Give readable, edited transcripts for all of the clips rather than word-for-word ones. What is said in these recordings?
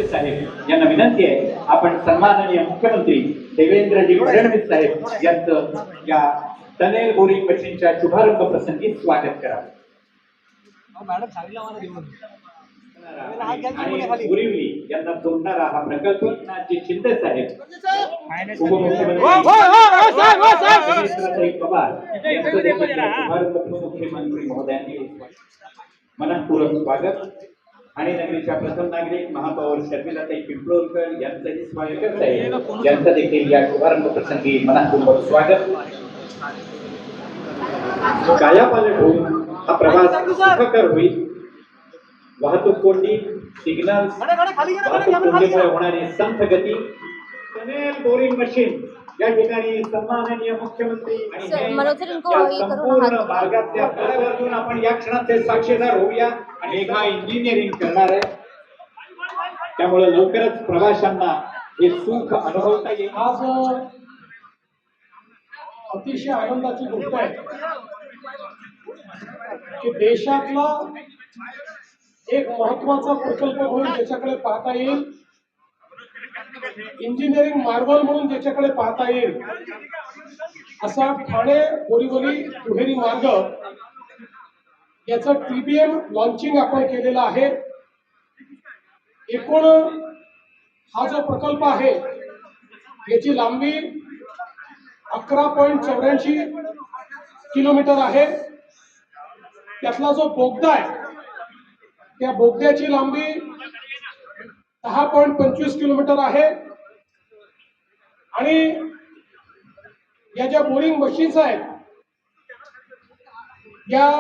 फडणवीस साहेब यांना विनंती आहे, आपण सन्माननीय मुख्यमंत्री देवेंद्रजी फडणवीस साहेब यांचं या टनेल बोरिंग मशीनच्या शुभारंभ प्रसंगी स्वागत करावं. मॅडम सांगितलं मला देऊन आणि बोरिवली यांना जोडणारा हा प्रकल्प नाथजी शिंदे साहेब उपमुख्यमंत्री पवार यांचं देखील शुभारंभ मुख्यमंत्री महोदयांनी मनपूर्वक स्वागत. आणि नगरीच्या प्रथम नागरिक महापौर शर्मिलाताई पिंपळोरकर यांचंही स्वागत आहे. यांचं देखील या शुभारंभ प्रसंगी मनपूर्वक स्वागत. कायापालट होऊन हा प्रवास सुखकर होईल. वाहतूक कोंडी, सिग्नल, वाहतूक कोंडीमुळे होणारी संथ गती, टनेल बोरिंग मशीन या ठिकाणी सन्माननीय मुख्यमंत्री आणि संपूर्ण मार्गातल्या प्रवासातून आपण या क्षणाचे साक्षीदार होऊया. आणि मेगा इंजिनिअरिंग करणार आहे, त्यामुळे लवकरच प्रवाशांना हे सुख अनुभवता येईल. आज अतिशय आनंदाची गोष्ट आहे की देशातला एक महत्वाचा प्रकल्प म्हणून ज्याच्याकडे पाहता येईल, इंजिनिअरिंग मार्वल म्हणून ज्याच्याकडे पाहता येईल, असा ठाणे बोरीवली दुहेरी मार्ग याचं TBM लॉन्चिंग आपण केलेलं आहे. एकूण हा जो प्रकल्प आहे याची लांबी 11.84 किलोमीटर आहे. त्यातला जो बोगदा आहे त्या बोगद्याची लांबी 10.25 किलोमीटर आहे. आणि या ज्या बोरिंग मशीन्स आहेत या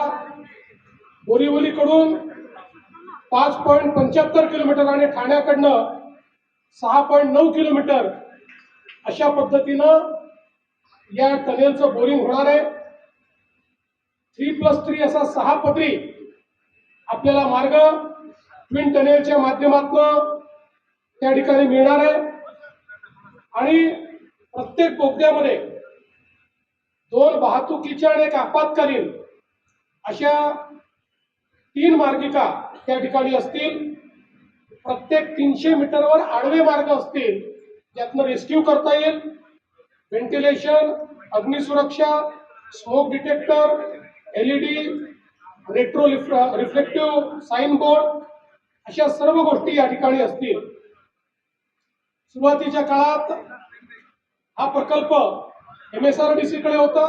बोरिवलीकडून 5.75 किलोमीटर आणि ठाण्याकडनं 6.9 किलोमीटर अशा पद्धतीनं या टनेलचं बोरिंग होणार आहे. 3+3 असा 6 पदरी आपल्याला मार्ग ट्विन टनेलच्या माध्यमातून त्या ठिकाणी मिळणार आहे. आणि प्रत्येक बोगद्यामध्ये 2 वाहतुकीच्या आणि एक आपत्कालीन अशा 3 मार्गिका त्या ठिकाणी असतील. प्रत्येक 300 मीटरवर आडवे मार्ग असतील ज्यातनं रेस्क्यू करता येईल. व्हेंटिलेशन, अग्निसुरक्षा, smoke detector, LED, retro reflective sign board अशा सर्व गोष्टी या ठिकाणी असतील. सुरुवातीच्या काळात हा प्रकल्प MSRDC कडे होता.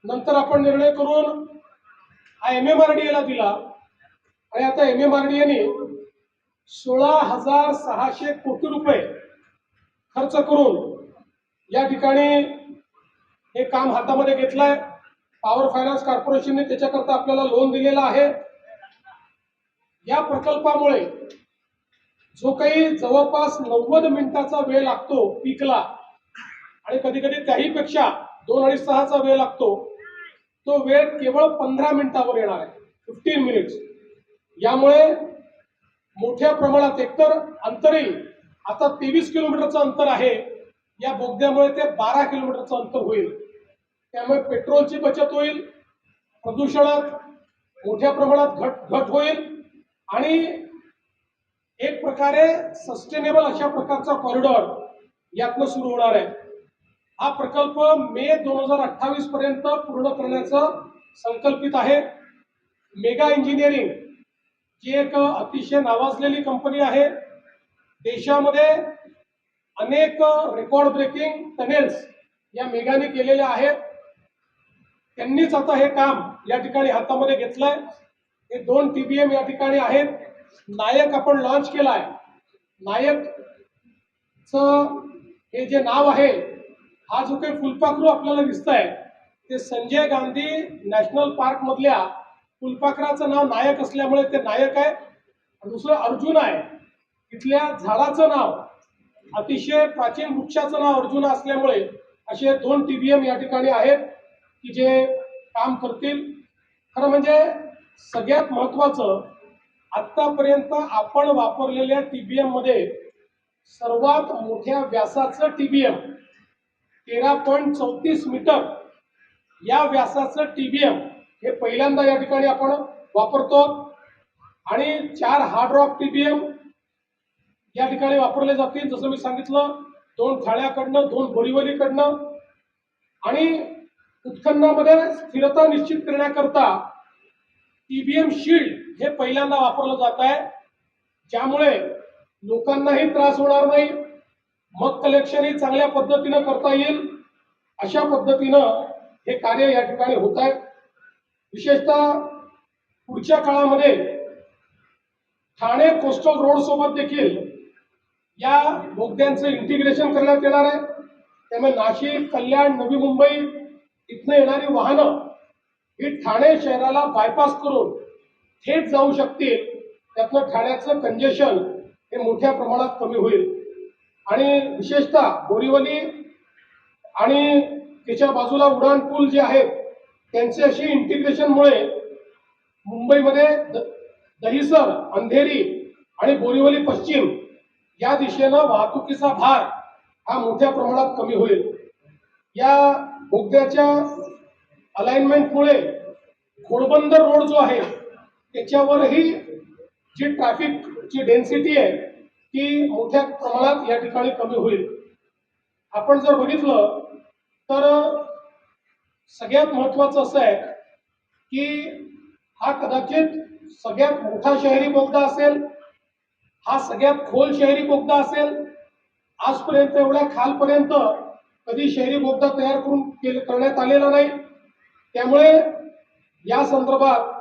नंतर आपण निर्णय करून हा MMRDA ला दिला आणि आता MMRDA ने 16,600 कोटी रुपये खर्च करून या ठिकाणी हे काम हातामध्ये घेतलंय. पॉवर फायनान्स कॉर्पोरेशनने त्याच्याकरता आपल्याला लोन दिलेलं आहे. या प्रकल्पामुळे जो काही जवळपास 90 मिनिटाचा वेळ लागतो पीकला आणि कधी कधी त्याहीपेक्षा 2-2.5 तासाचा वेळ लागतो, तो वेळ केवळ 15 मिनिटावर येणार आहे, 15 मिनिट्स. यामुळे मोठ्या प्रमाणात एकतर अंतरही आता 23 किलोमीटरचं अंतर आहे, या बोगद्यामुळे ते 12 किलोमीटरचं अंतर होईल. त्यामुळे पेट्रोलची बचत होईल, प्रदूषणात मोठ्या प्रमाणात घट होईल आणि एक प्रकारे सस्टेनेबल अशा प्रकारचा कॉरिडॉर यातनं सुरू होणार आहे. हा प्रकल्प मे 2028 पर्यंत पूर्ण करण्याचं संकल्पित आहे. मेगा इंजिनिअरिंग जी एक अतिशय नावाजलेली कंपनी आहे, देशामध्ये अनेक रेकॉर्ड ब्रेकिंग टनेल्स या मेगाने केलेल्या आहेत. त्यांनीच आता हे काम या ठिकाणी हातामध्ये घेतलंय. हे 2 TBM या ठिकाणी आहेत. नायक आपण लॉन्च केलाय. नायकचं हे जे नाव आहे, हा जो काही फुलपाखरू आपल्याला दिसतंय ते संजय गांधी नॅशनल पार्क मधल्या फुलपाखराचं नाव नायक असल्यामुळे ते नायक आहे. दुसरं अर्जुन आहे. तिथल्या झाडाचं नाव, अतिशय प्राचीन वृक्षाचं नाव अर्जुन असल्यामुळे असे 2 TBM या ठिकाणी आहेत की जे काम करतील. खरं म्हणजे सगळ्यात महत्वाचं, आतापर्यंत आपण वापरलेल्या TBM मध्ये सर्वात मोठ्या व्यासाचं TBM 13.34 मीटर या व्यासाचं TBM हे पहिल्यांदा या ठिकाणी आपण वापरतो. आणि 4 हार्ड रॉक TBM, या ठिकाणी वापरले जातील. जसं मी सांगितलं, 2 ठाण्याकडनं, 2 बोरिवलीकडनं. आणि उत्खननामध्ये स्थिरता निश्चित करण्याकरता ईबीएम शील्ड हे पहिल्यांदा वापरलं जात आहे, ज्यामुळे लोकांनाही त्रास होणार नाही, मग कलेक्शनही चांगल्या पद्धतीनं करता येईल. अशा पद्धतीनं हे कार्य या ठिकाणी होत आहे. विशेषतः पुढच्या काळामध्ये ठाणे कोस्टल रोड सोबत देखील या बोगद्यांचं इंटिग्रेशन करण्यात येणार आहे. त्यामुळे नाशिक, कल्याण, नवी मुंबई इथनं येणारी वाहनं ही ठाणे शहराला बायपास करून थेट जाऊ शकतील. त्यातनं ठाण्याचं कंजेशन हे मोठ्या प्रमाणात कमी होईल. आणि विशेषतः बोरिवली आणि त्याच्या बाजूला उड्डाण पूल जे आहेत त्यांचे अशी इंटिग्रेशनमुळे मुंबईमध्ये दहिसर, अंधेरी आणि बोरिवली पश्चिम या दिशेनं वाहतुकीचा भार हा मोठ्या प्रमाणात कमी होईल. या बोगद्याच्या अलाइनमेंटमुळे घोडबंदर रोड जो आहे त्याच्यावरही जी ट्रॅफिकची डेन्सिटी आहे ती मोठ्या प्रमाणात या ठिकाणी कमी होईल. आपण जर बघितलं तर सगळ्यात महत्त्वाचं असं आहे की हा कदाचित सगळ्यात मोठा शहरी बोगदा असेल, हा सगळ्यात खोल शहरी बोगदा असेल. आजपर्यंत एवढ्या खालपर्यंत कधी शहरी बोगदा तयार करण्यात आलेला नाही. त्यामुळे या संदर्भात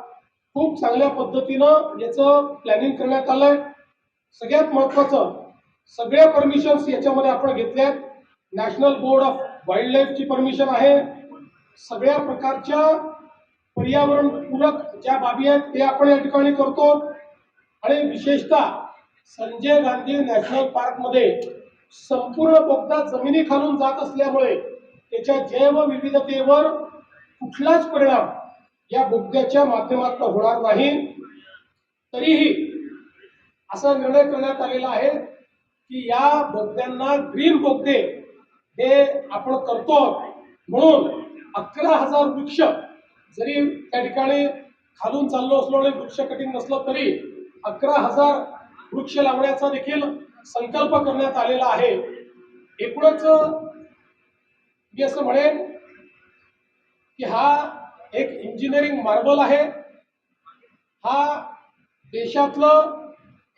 खूप चांगल्या पद्धतीनं याचं प्लॅनिंग करण्यात आलंय. सगळ्यात महत्त्वाचं, सगळ्या परमिशन्स याच्यामध्ये आपण घेतल्यात. नॅशनल बोर्ड ऑफ वाईल्ड लाईफची परमिशन आहे. सगळ्या प्रकारच्या पर्यावरण पूरक ज्या बाबी आहेत ते आपण या ठिकाणी करतो. आणि विशेषतः संजय गांधी नॅशनल पार्कमध्ये संपूर्ण बोगदा जमिनी खालून जात असल्यामुळे त्याच्या जैवविविधतेवर कुठलाच परिणाम या बोगद्याच्या माध्यमातून होणार नाही. तरीही असा निर्णय करण्यात आलेला आहे की या बोगद्यांना ग्रीन बोगदे हे आपण करतो, म्हणून 11,000 वृक्ष जरी त्या ठिकाणी खालून चाललो असलो आणि वृक्ष कटिंग नसलं तरी 11,000 वृक्ष लावण्याचा देखील संकल्प करण्यात आलेला आहे. एकूणच मी असं म्हणेन की हा एक इंजिनिअरिंग मार्बल आहे. हा देशातलं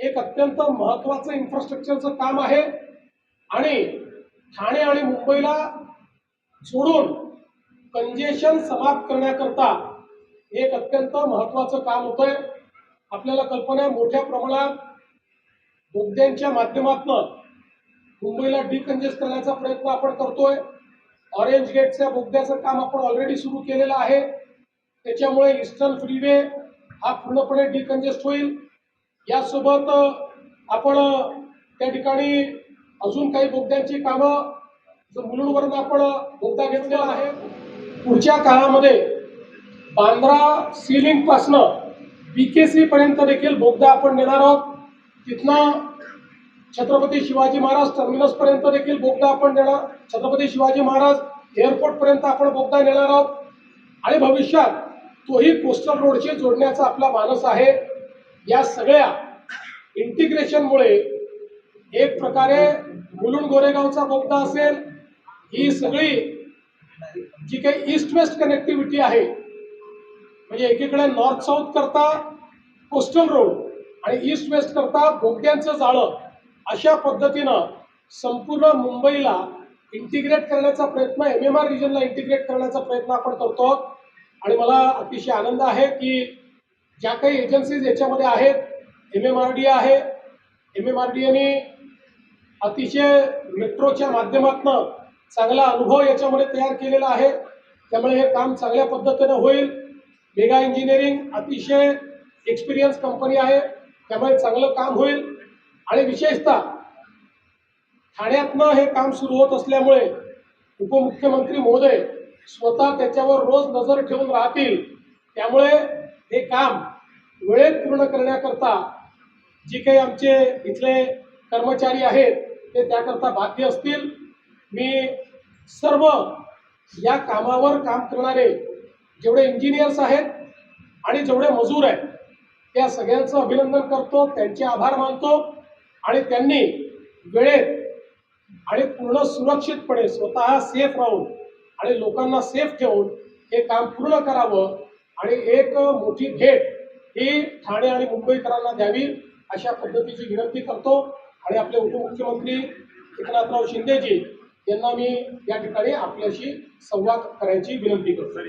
एक अत्यंत महत्त्वाचं इन्फ्रास्ट्रक्चरचं काम आहे आणि ठाणे आणि मुंबईला जोडून कंजेशन समाप्त करण्याकरता एक अत्यंत महत्त्वाचं काम होतंय. आपल्याला कल्पना आहे, मोठ्या प्रमाणात बोगद्यांच्या माध्यमातून मुंबईला डिकंजेस्ट करण्याचा प्रयत्न आपण करतोय. ऑरेंज गेटच्या बोगद्याचं काम आपण ऑलरेडी सुरू केलेलं आहे. त्याच्यामुळे ईस्टर्न फ्रीवे हा पूर्णपणे डिकंजेस्ट होईल. यासोबत आपण त्या ठिकाणी अजून काही बोगद्यांची कामं, मुलुंडवरून आपण बोगदा घेतलेला आहे. पुढच्या काळामध्ये बांद्रा सीलिंग पासनं BKC पर्यंत देखील बोगदा आपण नेणार आहोत. तिथनं छत्रपती शिवाजी महाराज टर्मिनस पर्यंत देखील बोगदा आपण नेणार. छत्रपती शिवाजी महाराज एअरपोर्ट पर्यंत आपण बोगदा नेणार आहोत आणि भविष्यात तोही कोस्टल रोडशी जोडण्याचा आपला मानस आहे. या सगळ्या इंटिग्रेशनमुळे एक प्रकारे मुलुंड गोरेगावचा बोगदा असेल, ही सगळी जी काही ईस्ट वेस्ट कनेक्टिव्हिटी आहे, म्हणजे एकीकडे नॉर्थ साऊथ करता कोस्टल रोड आणि ईस्ट वेस्ट करता बोगद्यांचं जाळं, अशा पद्धतीनं संपूर्ण मुंबईला इंटिग्रेट करण्याचा प्रयत्न, MMR रिजनला इंटिग्रेट करण्याचा प्रयत्न आपण करतो. आणि मला अतिशय आनंद आहे की ज्या काही एजन्सीज याच्यामध्ये आहेत, MMRDA आहे. MMRDAने अतिशय मेट्रोच्या माध्यमातून चांगला अनुभव याच्यामध्ये तयार केलेला आहे. त्यामुळे हे काम चांगल्या पद्धतीनं होईल. मेगा इंजिनिअरिंग अतिशय एक्सपिरियन्स कंपनी आहे, त्यामुळे चांगलं काम होईल. आणि विशेषतः ठाण्यातनं हे काम सुरू होत असल्यामुळे उपमुख्यमंत्री महोदय स्वतः त्याच्यावर रोज नजर ठेवून राहतील. त्यामुळे हे काम वेळेत पूर्ण करण्याकरता जे काही आमचे इथले कर्मचारी आहेत ते त्याकरता बाध्य असतील. मी सर्व या कामावर काम करणारे जेवढे इंजिनियर्स आहेत आणि जेवढे मजूर आहेत त्या सगळ्यांचं अभिनंदन करतो, त्यांचे आभार मानतो आणि त्यांनी वेळेत आणि पूर्ण सुरक्षितपणे स्वतः सेफ राहून आणि लोकांना सेफ ठेवून हे काम पूर्ण करावं आणि एक मोठी भेट ही ठाणे आणि मुंबईकरांना द्यावी अशा पद्धतीची विनंती करतो आणि आपले उपमुख्यमंत्री एकनाथराव शिंदेजी यांना मी या ठिकाणी आपल्याशी संवाद करायची विनंती करतो.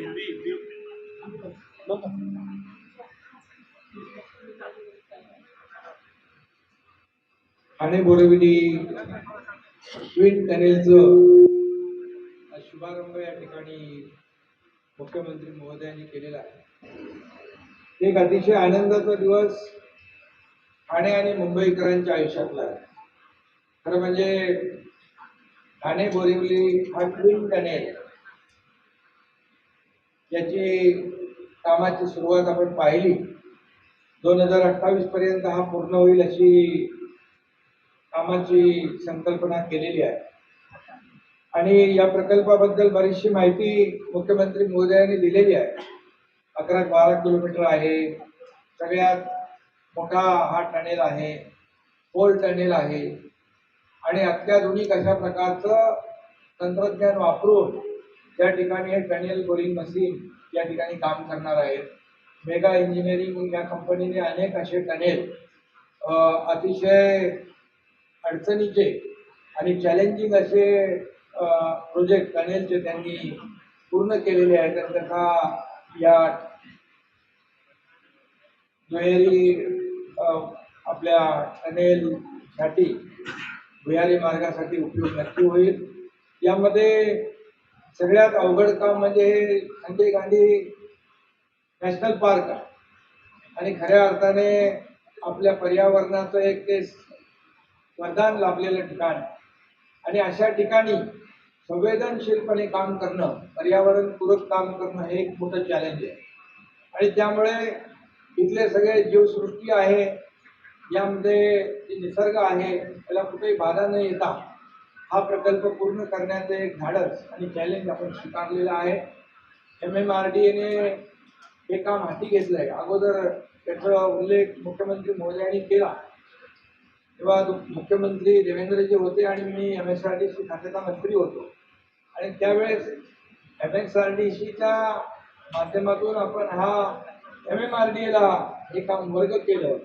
ठाणे बोरिवली ट्विन टनेलचं शुभारंभ या ठिकाणी मुख्यमंत्री महोदयांनी केलेला आहे. एक अतिशय आनंदाचा दिवस ठाणे आणि मुंबईकरांच्या आयुष्यातला आहे. खरं म्हणजे ठाणे बोरिवली हा ट्विन टनेल याची कामाची सुरुवात आपण पाहिली. 2028 पर्यंत हा पूर्ण होईल अशी कामाची संकल्पना केलेली आहे आणि या प्रकल्पाबद्दल बरीचशी माहिती मुख्यमंत्री महोदयांनी दिलेली आहे. 11-12 किलोमीटर आहे. सगळ्यात मोठा हा टनेल आहे, पोल टनेल आहे आणि अत्याधुनिक अशा प्रकारचं तंत्रज्ञान वापरून या ठिकाणी हे टनेल बोरिंग मशीन या ठिकाणी काम करणार आहे. मेगा इंजिनिअरिंग या कंपनीने अनेक असे टनेल अतिशय अडचणीचे आणि चॅलेंजिंग असे प्रोजेक्ट टनेलचे त्यांनी पूर्ण केलेले आहेत. तर त्याचा या दुहेरी आपल्या टनेलसाठी भुयारी मार्गासाठी उपयोग नक्की होईल. यामध्ये सगळ्यात अवघड काम म्हणजे संजय गांधी नॅशनल पार्क आहे आणि खऱ्या अर्थाने आपल्या पर्यावरणाचं एक ते वरदान लाभलेलं ठिकाण आहे आणि अशा ठिकाणी संवेदनशीलपणे काम करणं, पर्यावरणपूरक काम करणं हे एक मोठं चॅलेंज आहे आणि त्यामुळे इथले सगळे जीवसृष्टी आहे, यामध्ये जे निसर्ग आहे त्याला कुठेही बाधा न येता हा प्रकल्प पूर्ण करण्याचं एक धाडस आणि चॅलेंज आपण स्वीकारलेलं आहे. MMRDAने हे काम हाती घेतलं आहे. अगोदर त्याचा उल्लेख मुख्यमंत्री महोदयांनी केला तेव्हा मुख्यमंत्री देवेंद्रजी होते आणि मी MSRDC खात्याचा मंत्री होतो आणि त्यावेळेस MSRDCच्या माध्यमातून आपण हा MMRDAला हे काम वर्ग केलं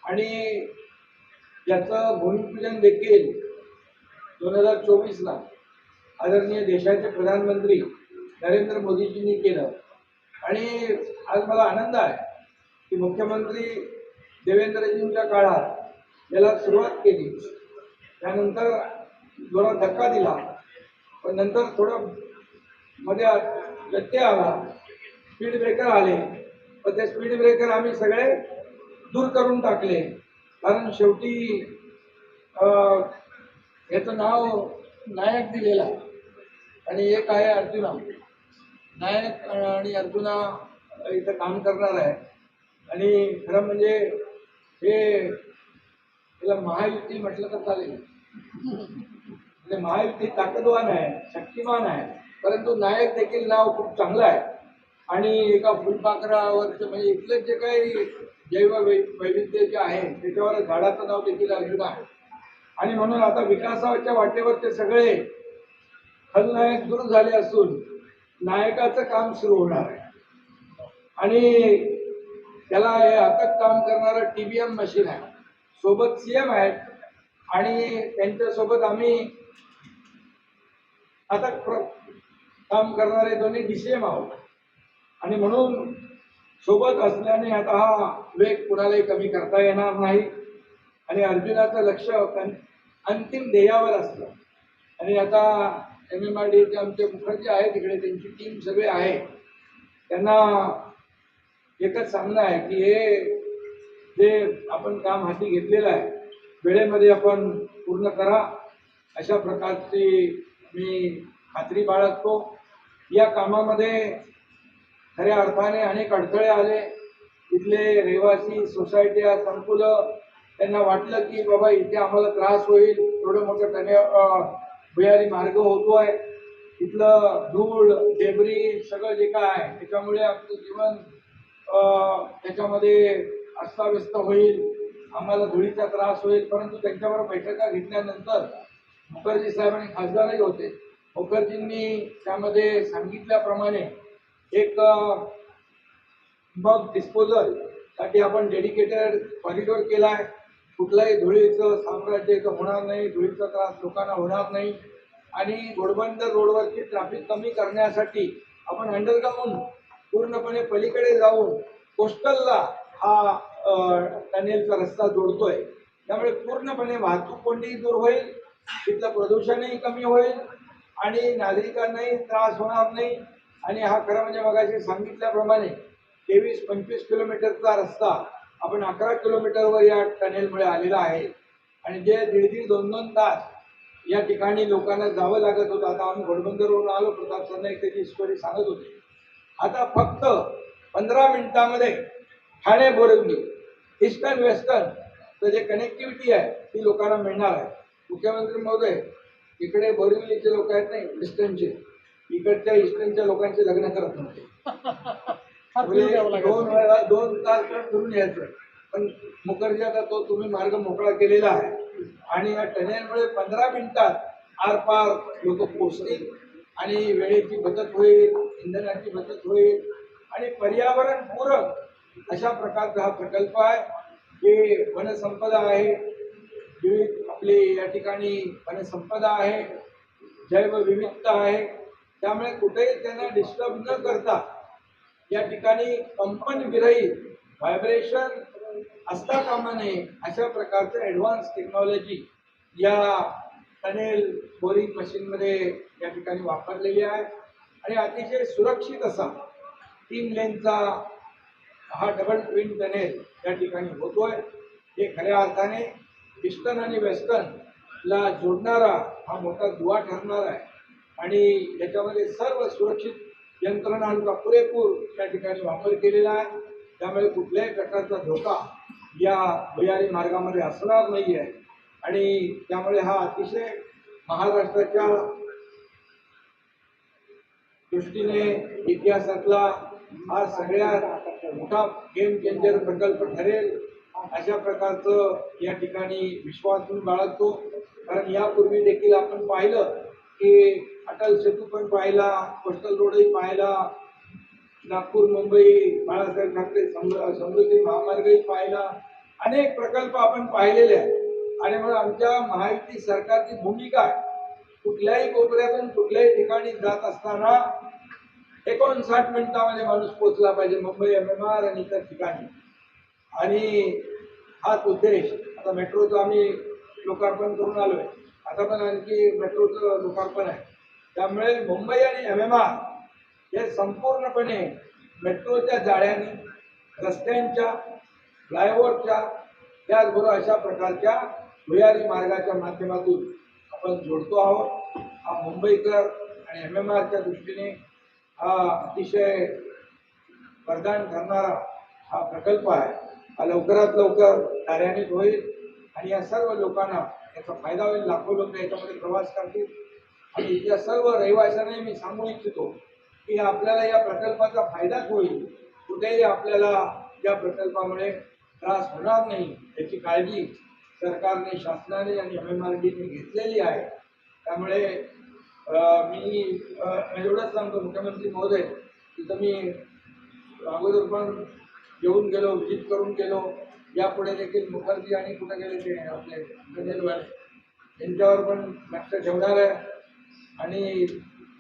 आणि याचं भूमिपूजन देखील 2024ला आदरणीय देशाचे प्रधानमंत्री नरेंद्र मोदीजींनी केलं आणि आज मला आनंद आहे की मुख्यमंत्री देवेंद्रजींच्या काळात याला सुरुवात केली. त्यानंतर थोडा धक्का दिला पण नंतर थोडं मध्ये व्यत्यय आला, स्पीड ब्रेकर आले पण ते स्पीड ब्रेकर आम्ही सगळे दूर करून टाकले. कारण शेवटी याचं नाव नायक दिलेलं आहे आणि एक आहे अर्जुना. नायक आणि अर्जुना इथं काम करणार आहे आणि खरं म्हणजे हे त्याला महायुती म्हटलं तर चालेल. म्हणजे महायुती ताकदवान आहे, शक्तिमान आहे, परंतु नायक देखील नाव खूप चांगलं आहे आणि एका फुलपाखरावरचं म्हणजे इथलं जे काही जैववैविध्य जे आहे त्याच्यावर झाडाचं नाव देखील अर्जुन आहे आणि म्हणून आता विकासाच्या वाटेवरचे सगळे खलनायक दूर झाले असून नायकाचं काम सुरू होणार आहे आणि त्याला हे अथक काम करणारं TBM मशीन आहे. सोबत CM आहेत आणि त्यांच्यासोबत आम्ही आता काम करणारे दोन्ही DCM आहोत आणि म्हणून सोबत असल्याने आता हा वेग कुणालाही कमी करता येणार नाही आणि अर्जुनाचं लक्ष अंतिम ध्येयावर असलं आणि आता MMRDAचे आमचे मुखर्जी आहे तिकडे, त्यांची टीम सगळे आहे, त्यांना एकच सांगणं आहे की हे जे आपण काम हाती घेतलेलं आहे वेळेमध्ये आपण पूर्ण करा अशा प्रकारची मी खात्री बाळगतो. या कामामध्ये खऱ्या अर्थाने अनेक अडथळे आले. इथले रहिवासी सोसायट्या संकुलं त्यांना वाटलं की बाबा इथे आम्हाला त्रास होईल, एवढं मोठं भुयारी मार्ग होतोय, इथलं धूळ डेब्री सगळं जे काय आहे त्याच्यामुळे आपलं जीवन त्याच्यामध्ये अस्ताव्यस्त होईल आम्हाला धुळीचा त्रास होईल, परंतु त्यांच्यावर बैठका घेतल्यानंतर मुखर्जी साहेबांनी खासदारही होते. मुखर्जींनी त्यामध्ये सांगितल्याप्रमाणे एक मग डिस्पोजल साठी आपण डेडिकेटेड कॉरिडॉर केला आहे. कुठलाही धुळीचं साम्राज्य इथं होणार नाही, धुळीचा त्रास लोकांना होणार नाही. आणि घोडबंदर रोडवरची ट्रॅफिक कमी करण्यासाठी आपण अंडरग्राऊंड पूर्णपणे पलीकडे जाऊन कोस्टलला हा टनेलचा रस्ता जोडतोय. त्यामुळे पूर्णपणे वाहतूक कोंडी दूर होईल, तिथलं प्रदूषणही कमी होईल आणि नागरिकांनाही त्रास होणार नाही. आणि हा खरं म्हणजे मगाशी सांगितल्याप्रमाणे 23-25 किलोमीटरचा रस्ता आपण 11 किलोमीटरवर या टनेलमुळे आलेला आहे. आणि जे 1.5-2 तास या ठिकाणी लोकांना जावं लागत होतं, आता आम्ही घोडबंदरवरून आलो, प्रताप सरनाईक त्याची स्टोरी सांगत होते, आता फक्त 15 मिनिटामध्ये ठाणे बोरिवली ईस्टर्न वेस्टर्न जे कनेक्टिव्हिटी आहे ती लोकांना मिळणार आहे. मुख्यमंत्री महोदय, इकडे बोरिवलीचे लोक आहेत नाही ईस्टर्नचे, इकडच्या ईस्टर्नच्या लोकांचे लग्न करत नव्हते. म्हणजे 2 तास फिरून यायचं. पण मुखर्जी आता तो तुम्ही मार्ग मोकळा केलेला आहे आणि या टनेलमुळे 15 मिनिटात आरपार लोक पोहोचतील आणि वेळेची बचत होईल, इंधनाची बचत होईल आणि पर्यावरण पूरक अशा प्रकारचा हा प्रकल्प आहे. हे वनसंपदा आहे, विविध आपली या ठिकाणी वनसंपदा आहे, जैवविविधता आहे. त्यामुळे कुठेही त्यांना डिस्टर्ब न करता या ठिकाणी कंपन विरहित व्हायब्रेशन असता कामा नये अशा प्रकारचं ॲडव्हान्स टेक्नॉलॉजी या टनेल बोरिंग मशीनमध्ये या ठिकाणी वापरलेली आहे. आणि अतिशय सुरक्षित असा 3 लेनचा हा डबल ट्विन टनेल या ठिकाणी होतोय. हे खऱ्या अर्थाने ईस्टर्न आणि वेस्टर्नला जोडणारा हा मोठा दुवा ठरणार आहे आणि याच्यामध्ये सर्व सुरक्षित यंत्रणांचा पुरेपूर त्या ठिकाणी वापर केलेला आहे. त्यामुळे कुठल्याही प्रकारचा धोका या भुयारी मार्गामध्ये असणार नाही आहे. आणि त्यामुळे हा अतिशय महाराष्ट्राच्या दृष्टीने इतिहासातला हा सगळ्यात मोठा गेम चेंजर प्रकल्प ठरेल अशा प्रकारचं या ठिकाणी विश्वास बाळगतो. कारण यापूर्वी देखील आपण पाहिलं की अटल सेतू पण पाहिला, कोस्टल रोडही पाहिला, नागपूर मुंबई बाळासाहेब ठाकरे समृद्धी महामार्गही पाहिला, अनेक प्रकल्प आपण पाहिलेले आहेत. आणि म्हणून आमच्या महायुती सरकारची भूमिका आहे, कुठल्याही कोपऱ्यातून कुठल्याही ठिकाणी जात असताना 59 मिनिटामध्ये माणूस पोहोचला पाहिजे मुंबई MMR आणि इतर ठिकाणी. आणि हाच उद्देश. आता मेट्रोचं आम्ही लोकार्पण करून आलोय, आता पण आणखी मेट्रोचं लोकार्पण आहे. त्यामुळे मुंबई आणि MMR हे संपूर्णपणे मेट्रोच्या जाळ्याने, रस्त्यांच्या, फ्लायओव्हरच्या, त्याचबरोबर अशा प्रकारच्या भुयारी मार्गाच्या माध्यमातून आपण जोडतो आहोत. हा मुंबईकर आणि MMRच्या दृष्टीने हा अतिशय वरदान ठरणारा हा प्रकल्प आहे. हा लवकरात लवकर कार्यान्वित होईल आणि या सर्व लोकांना याचा फायदा होईल. लाखो लोक याच्यामध्ये प्रवास करतील. आणि या सर्व रहिवाशांनाही मी सांगू इच्छितो की आपल्याला या प्रकल्पाचा फायदाच होईल. कुठेही आपल्याला या प्रकल्पामुळे त्रास होणार नाही याची काळजी सरकारने, शासनाने आणि MMRDने घेतलेली आहे. त्यामुळे मी एवढंच सांगतो मुख्यमंत्री महोदय, तिथं मी अगोदर पण येऊन गेलो, व्हिजिट करून गेलो. यापुढे देखील मुखर्जी आणि कुठे गेले ते आपले टनेलवर यांच्यावर पण लक्ष ठेवणार आहे. आणि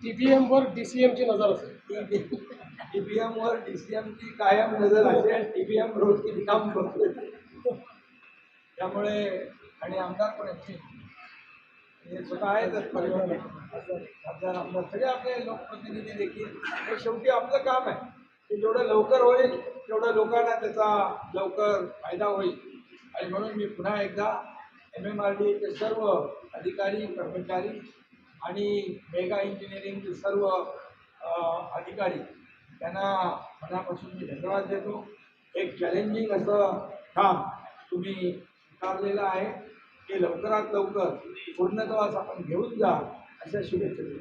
TBM वर DCM ची नजर असेल. TBM वर DCM ची कायम नजर असेल. TBM रोज किती काम करतोय त्यामुळे. आणि आमदार पण हे स्वतः आहेतच परिवर्तन खासदार आमदार सगळे आपले लोकप्रतिनिधी देखील. हे शेवटी आपलं काम आहे की जेवढं लवकर होईल तेवढं लोकांना त्याचा लवकर फायदा होईल. आणि म्हणून मी पुन्हा एकदा MMRDचे सर्व अधिकारी, कर्मचारी आणि मेगा इंजिनिअरिंगचे सर्व अधिकारी त्यांना मनापासून मी धन्यवाद देतो. एक चॅलेंजिंग असं काम तुम्ही स्वीकारलेलं आहे, ते लवकरात लवकर पूर्णत्वास आपण घेऊन जा अशा शुभेच्छा देतो.